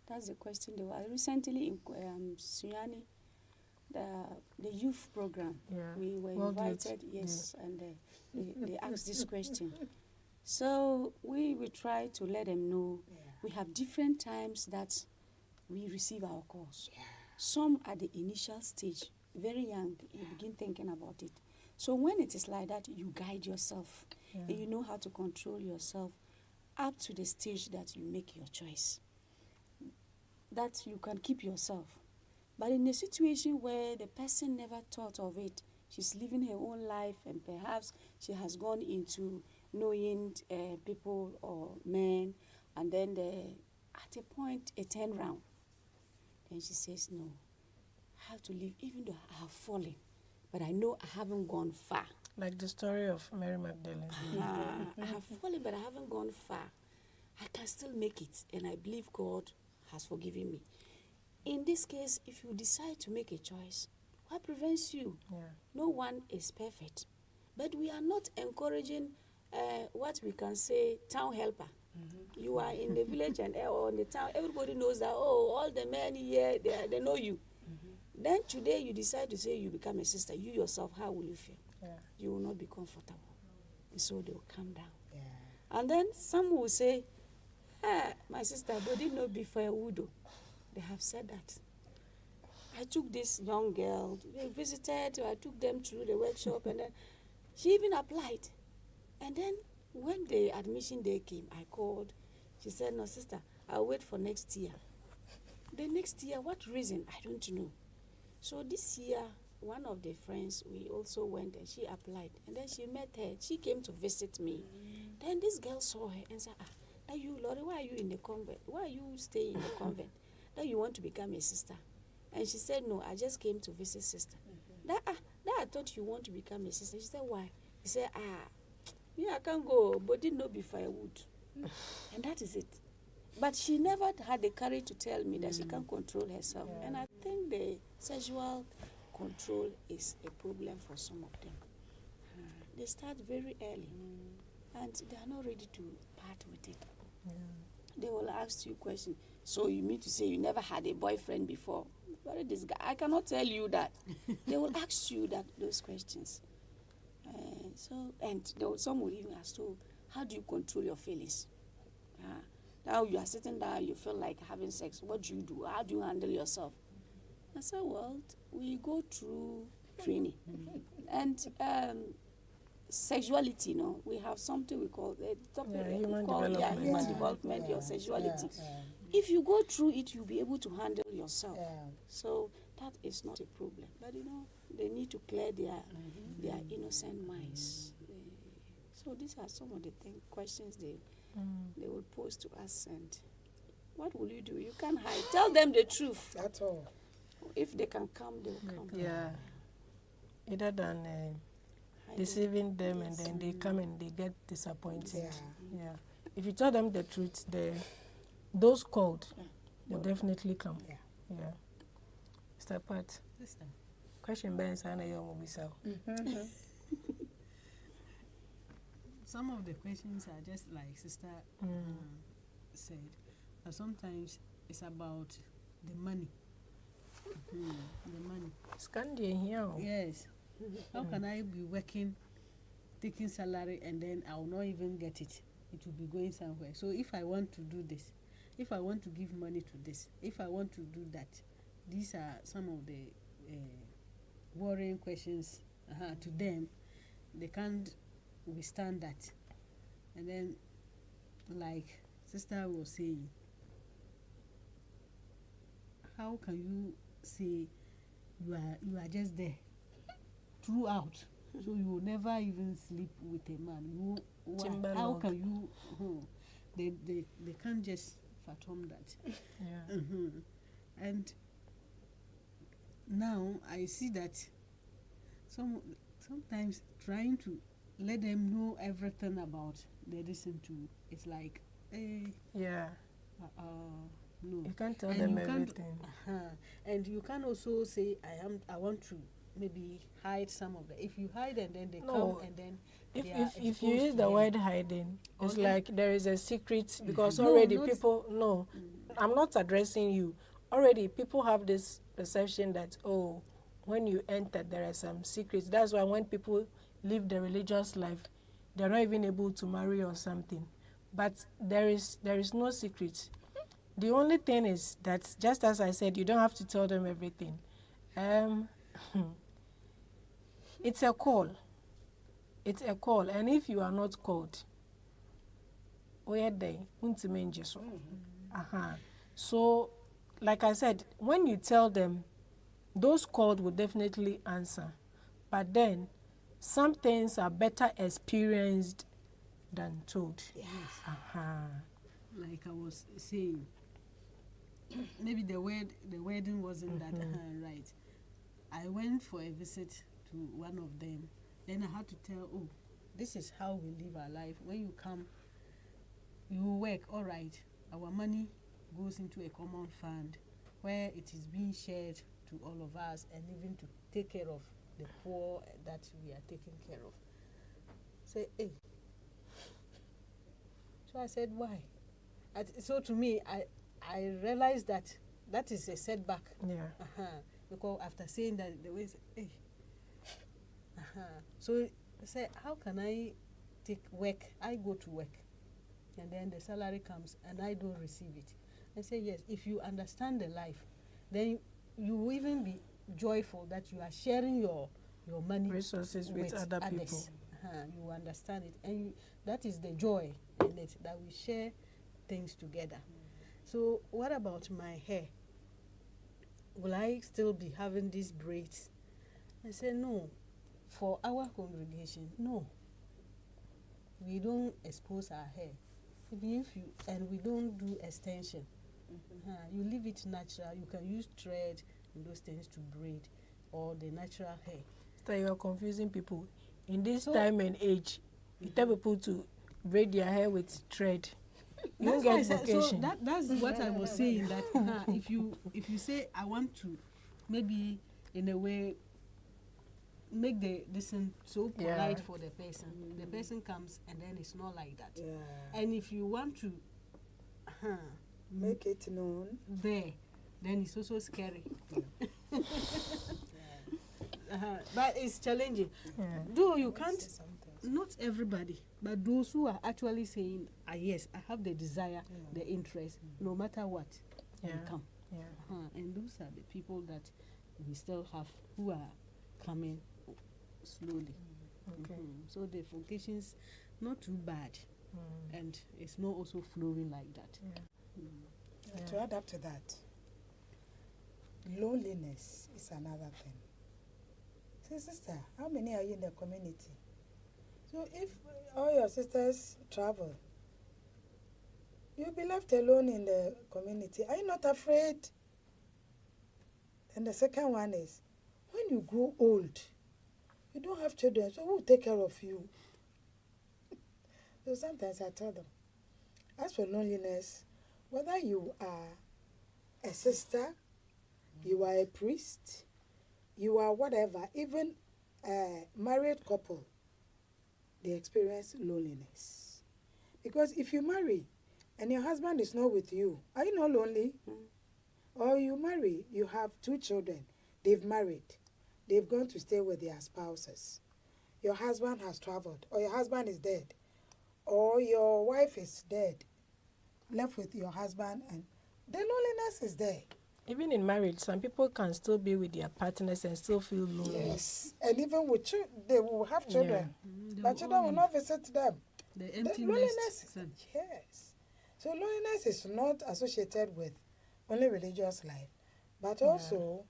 That's the question they were. Recently in Sunyani, the youth program, we were invited, and they asked this question. So we try to let them know we have different times that we receive our calls. Some at the initial stage, very young, you begin thinking about it. So when it is like that, you guide yourself, and you know how to control yourself up to the stage that you make your choice. that you can keep yourself. But in a situation where the person never thought of it, she's living her own life, and perhaps she has gone into knowing people or men, and then at a point, a turn round. Then she says, no, I have to leave, even though I have fallen, but I know I haven't gone far. Like the story of Mary Magdalene. I have fallen, but I haven't gone far. I can still make it, and I believe God has forgiven me. In this case, if you decide to make a choice, what prevents you? Yeah. No one is perfect. But we are not encouraging what we can say town helper. You are in the village and or in the town, everybody knows that, oh, all the men here, they know you. Then today you decide to say you become a sister. You yourself, how will you feel? Yeah. You will not be comfortable. And so they will come down. Yeah. And then some will say, my sister, but didn't know before a widow. They have said that. I took this young girl, they visited, I took them through the workshop, and then she even applied. And then when the admission day came, I called. She said, no, sister, I'll wait for next year. The next year, what reason? I don't know. So this year, one of the friends, we also went and she applied. And then she met her. She came to visit me. Then this girl saw her and said, now you, Lori, why are you in the convent? Why are you staying in the convent? Now you want to become a sister. And she said, no, I just came to visit sister. That I thought you want to become a sister. She said, why? He said, yeah, I can't go, but didn't know before I would. And that is it. But she never had the courage to tell me that she can't control herself. Yeah. And I think the sexual control is a problem for some of them. They start very early, and they are not ready to part with it. Yeah. They will ask you questions. So you mean to say you never had a boyfriend before? What is this guy? I cannot tell you that. They will ask you those questions. Some will even ask, so how do you control your feelings? Now you are sitting down, you feel like having sex. What do you do? How do you handle yourself? I said, well, we go through training. And sexuality, we have something we call human development. human development, your sexuality. Yeah. If you go through it, you'll be able to handle yourself. Yeah. So that is not a problem. But they need to clear their innocent minds. So these are some of the questions they will pose to us. And what will you do? You can't hide. Tell them the truth. That's all. If they can come, they will come. Yeah. Either than deceiving them and then they come and they get disappointed. Yeah. If you tell them the truth, those called will definitely come. Yeah. Yeah. Mr. Pat, Sister. question Ben Sana Yomubisa. Some of the questions are just like Sister said, but sometimes it's about the money. The money. Scandi here. Yes. How can I be working, taking salary, and then I will not even get it? It will be going somewhere. So if I want to do this, if I want to give money to this, if I want to do that, these are some of the worrying questions to them. They can't withstand that. And then, like Sister was saying, how can you say you are just there throughout, so you will never even sleep with a man? How can you? They can't just fathom that. Yeah. And now I see that sometimes trying to let them know everything about they listen to, it's like, Yeah. no. You can't tell And them you can't- everything. And you can also say, I want to maybe hide some of the. If you hide and then they No. come and then If they are you exposed use to the them. word hiding, it's Okay. like there is a secret because No, already not- people no. I'm not addressing you. Already people have this perception that when you enter there are some secrets. That's why when people live the religious life, they're not even able to marry or something. But there is no secret. The only thing is that, just as I said, you don't have to tell them everything. It's a call. It's a call, and if you are not called, so like I said, when you tell them, those called will definitely answer. But then, some things are better experienced than told. Yes. Like I was saying, maybe the wedding wasn't that right. I went for a visit to one of them. Then I had to tell, oh, this is how we live our life. When you come, you work, all right. Our money goes into a common fund where it is being shared to all of us and even to take care of the poor that we are taking care of. Say, hey. So I said, why? So to me, I realized that is a setback. Yeah. Because after saying that, the way, hey. So I said, how can I take work? I go to work, and then the salary comes, and I don't receive it. I say, yes, if you understand the life, then you will even be joyful that you are sharing your money Resources with other others. people. You understand it, and that is the joy in it, that we share things together. So what about my hair? Will I still be having these braids? I said, no. For our congregation, no. We don't expose our hair. Even if you, and we don't do extension. You leave it natural. You can use thread and those things to braid, or the natural hair. So you are confusing people. In this So, time and age, you tell people to braid their hair with thread. You don't that's why I get said, vocation. so that's what I was saying, that if you say I want to maybe in a way make this so polite for the person comes and then it's not like that. Yeah. And if you want to Make it known. then it's also scary. But it's challenging. Though you can't, not everybody, but those who are actually saying, yes, I have the desire, the interest, no matter what, they come. And those are the people that we still have who are coming slowly. Okay. So the vocation's not too bad, and it's not also flowing like that. To add up to that, loneliness is another thing. Say, sister, how many are you in the community? So if all your sisters travel, you'll be left alone in the community. Are you not afraid? And the second one is, when you grow old, you don't have children, so who will take care of you? So sometimes I tell them, as for loneliness, whether you are a sister, you are a priest, you are whatever, even a married couple, they experience loneliness. Because if you marry and your husband is not with you, are you not lonely? Or you marry, you have 2 children, they've married, they've gone to stay with their spouses. Your husband has traveled, or your husband is dead, or your wife is dead, left with your husband, and the loneliness is there. Even in marriage, some people can still be with their partners and still feel lonely. Yes, and even with children, they will have children, but children will not visit them. The The emptiness. loneliness, yes. So loneliness is not associated with only religious life, but also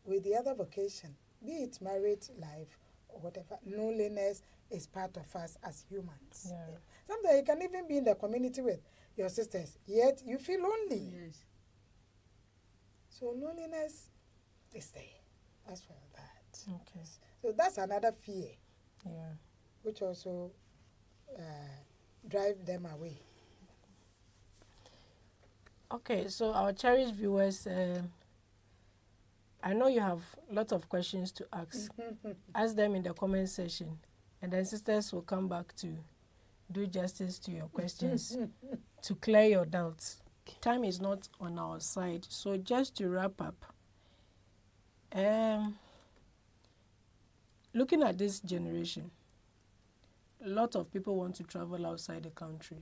with the other vocation, be it married life or whatever. Loneliness is part of us as humans. Yeah. Sometimes you can even be in the community with your sisters, yet you feel lonely. Yes. So loneliness is there as for that. Okay. So that's another fear, Yeah. which also drive them away. Okay, so our cherished viewers, I know you have lots of questions to ask. Ask them in the comment section, and then sisters will come back to do justice to your questions to clear your doubts. Time is not on our side, so just to wrap up, looking at this generation, a lot of people want to travel outside the country,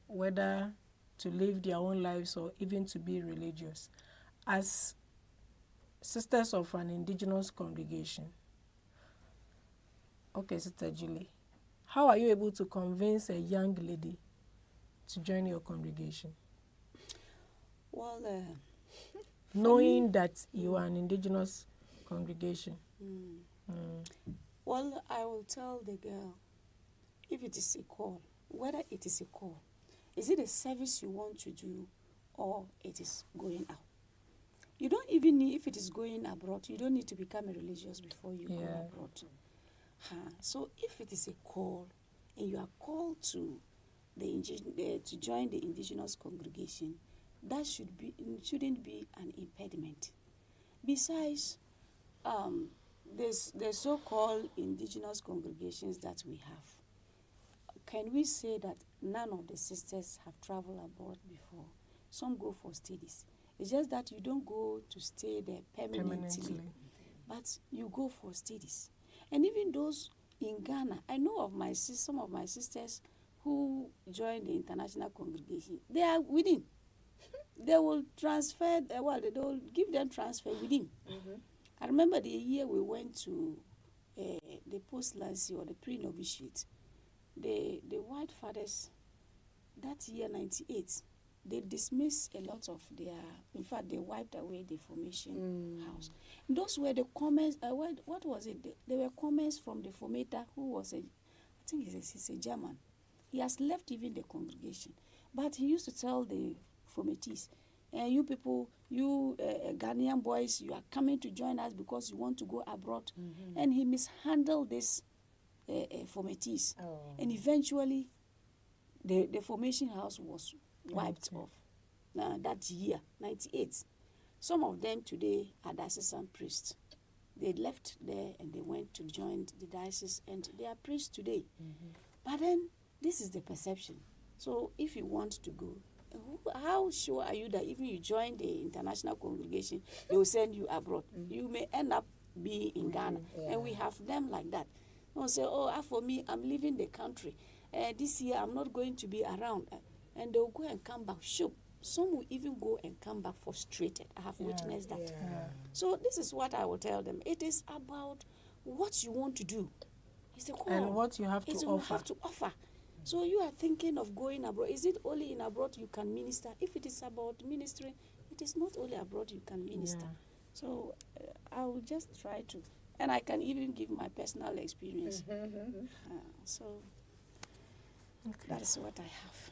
whether to live their own lives or even to be religious. As sisters of an indigenous congregation, okay, Sister Julie, how are you able to convince a young lady to join your congregation? Well, knowing that you are an indigenous congregation? Well, I will tell the girl, if it is a call, whether it is a call, is it a service you want to do or it is going out? You don't even need, if it is going abroad, you don't need to become a religious before you go abroad. So if it is a call and you are called to to join the indigenous congregation, that shouldn't be an impediment. Besides, the so-called indigenous congregations that we have, can we say that none of the sisters have traveled abroad before? Some go for studies. It's just that you don't go to stay there permanently. But you go for studies. And even those in Ghana, I know of some of my sisters who joined the international congregation. They are within. They will transfer, they will give them transfer within. I remember the year we went to the post-lancy or the pre-novitiate, the white fathers, that year 98, they dismissed a lot of their, in fact, they wiped away the formation house. And those were the comments, what was it? There were comments from the formator who was I think he's a German. He has left even the congregation. But he used to tell the formatees, you people, you Ghanaian boys, you are coming to join us because you want to go abroad. And he mishandled this formatees. And eventually, the formation house was wiped off that year, 98. Some of them today are diocesan priests. They left there and they went to join the diocese and they are priests today. But then, this is the perception. So if you want to go, how sure are you that even you join the international congregation, they will send you abroad? You may end up being in Ghana. And we have them like that. They'll say, for me, I'm leaving the country. This year, I'm not going to be around. And they'll go and come back. Sure. Some will even go and come back frustrated. I have witnessed that. So this is what I will tell them. It is about what you want to do. It's the call. And what you have to offer. You have to offer. So you are thinking of going abroad. Is it only in abroad you can minister? If it is about ministering, it is not only abroad you can minister. So I will just try to. And I can even give my personal experience. So that is what I have.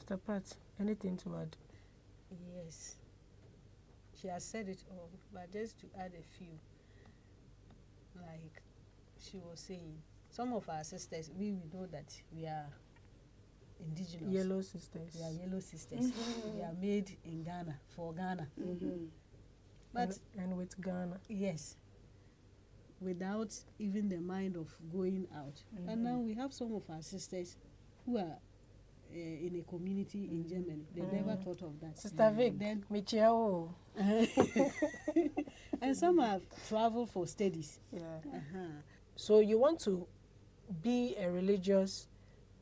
Mr. Pat, anything to add? Yes. She has said it all, but just to add a few, like she was saying, some of our sisters, we know that we are indigenous. Yellow sisters. We are yellow sisters. We are made in Ghana, for Ghana. But and with Ghana. Yes. Without even the mind of going out. And now we have some of our sisters who are in a community in Germany. They never thought of that. Sister Vic, Then, Michiao. and some have traveled for studies. So you want to be a religious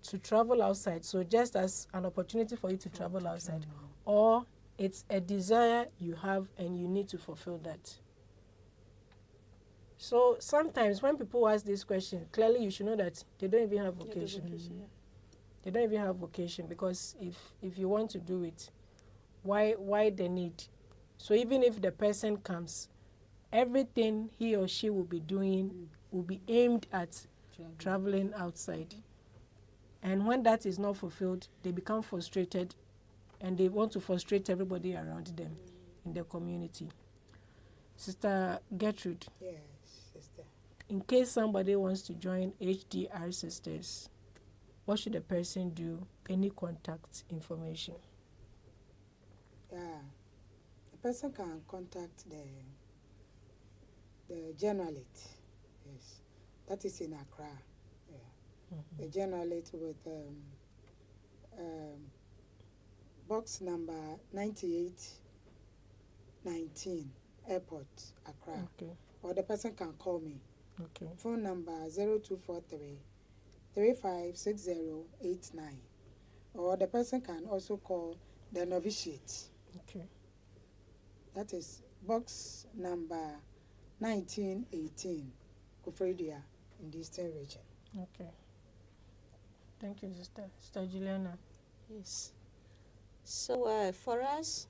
to travel outside, so just as an opportunity for you to travel outside, or it's a desire you have and you need to fulfill that. So sometimes when people ask this question, clearly you should know that they don't even have vocation. They don't even have vocation, because if you want to do it, why the need? So even if the person comes, everything he or she will be doing will be aimed at traveling outside. And when that is not fulfilled, they become frustrated and they want to frustrate everybody around them in the community. Sister Gertrude. Yes, sister. In case somebody wants to join HDR Sisters, what should the person do? Any contact information? Yeah, the person can contact the journalist. Yes, that is in Accra. Yeah, the journalist with box number 9819, Airport, Accra. Okay. Or the person can call me. Okay. Phone number 0243 356089. Or the person can also call the novitiate. Okay. That is box number 1918, Kufredia, in the Eastern region. Okay. Thank you, Sister. Sister Juliana. Yes. So for us,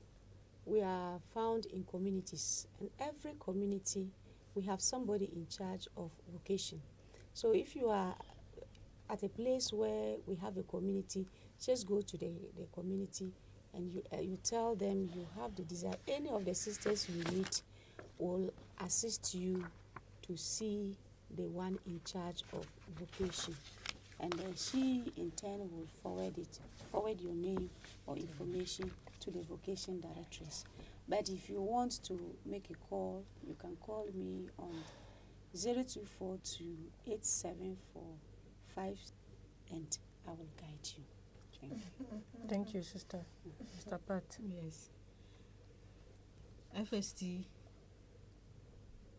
we are found in communities, and every community we have somebody in charge of vocation. So if you are at a place where we have a community, just go to the community and you tell them you have the desire. Any of the sisters you meet will assist you to see the one in charge of vocation, and then she in turn will forward your name or information to the vocation directress. But if you want to make a call, you can call me on 0242 874 and I will guide you. Thank you. Thank you, Sister. Mr. Pat. Yes. FST,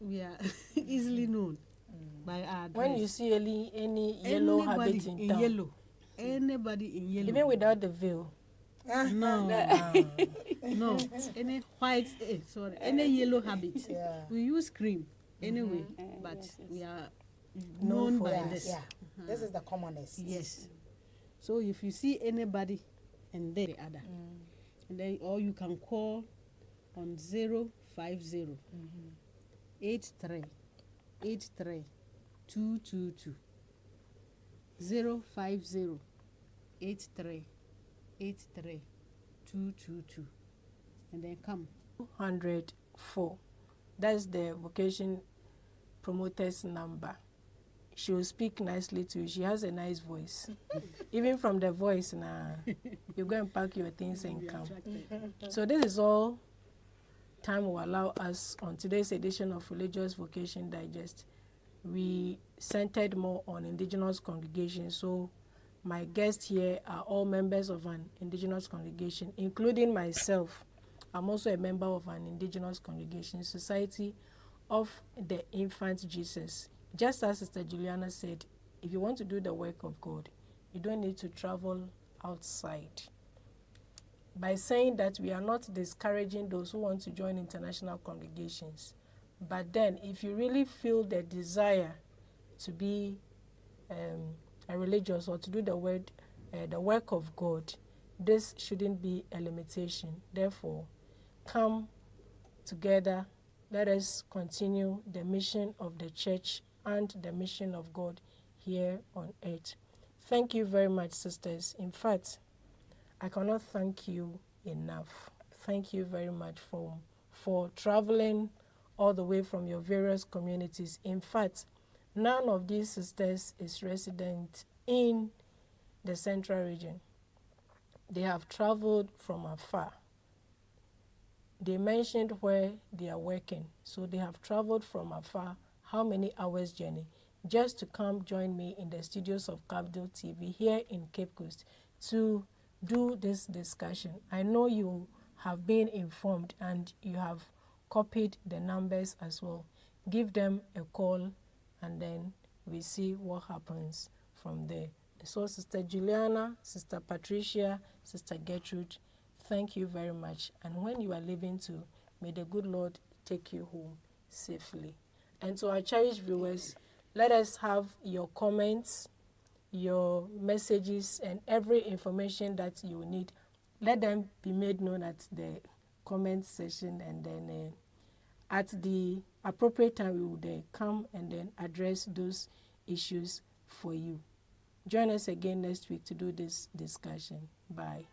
we are easily known by our dress. When you see any yellow Anybody habit in town, yellow, anybody in yellow, even without the veil, no, no, any white, any yellow habit. Yeah. We use cream anyway, but yes, yes. we are Known known for by that. this. Yeah. This is the commonest. Yes. So if you see anybody and then the other, and then or you can call on 050 83 222 050 83 222 and then come. 204. That's the vocation promoter's number. She will speak nicely to you. She has a nice voice. Even from the voice, you go and pack your things and come. So this is all time will allow us on today's edition of Religious Vocation Digest. We centered more on Indigenous congregations. So my guests here are all members of an Indigenous congregation, including myself. I'm also a member of an Indigenous congregation, Society of the Infant Jesus. Just as Sister Juliana said, if you want to do the work of God, you don't need to travel outside. By saying that, we are not discouraging those who want to join international congregations. But then, if you really feel the desire to be a religious or to do the work of God, this shouldn't be a limitation. Therefore, come together. Let us continue the mission of the church and the mission of God here on earth. Thank you very much, sisters. In fact, I cannot thank you enough. Thank you very much for traveling all the way from your various communities. In fact, none of these sisters is resident in the central region. They have traveled from afar. They mentioned where they are working. So they have traveled from afar, how many hours journey, just to come join me in the studios of Cafdil TV here in Cape Coast to do this discussion. I know you have been informed and you have copied the numbers as well. Give them a call and then we see what happens from there. So Sister Juliana, Sister Patricia, Sister Gertrude, thank you very much. And when you are leaving too, may the good Lord take you home safely. And to our cherished viewers, let us have your comments, your messages, and every information that you need. Let them be made known at the comment section, and then at the appropriate time, we will come and then address those issues for you. Join us again next week to do this discussion. Bye.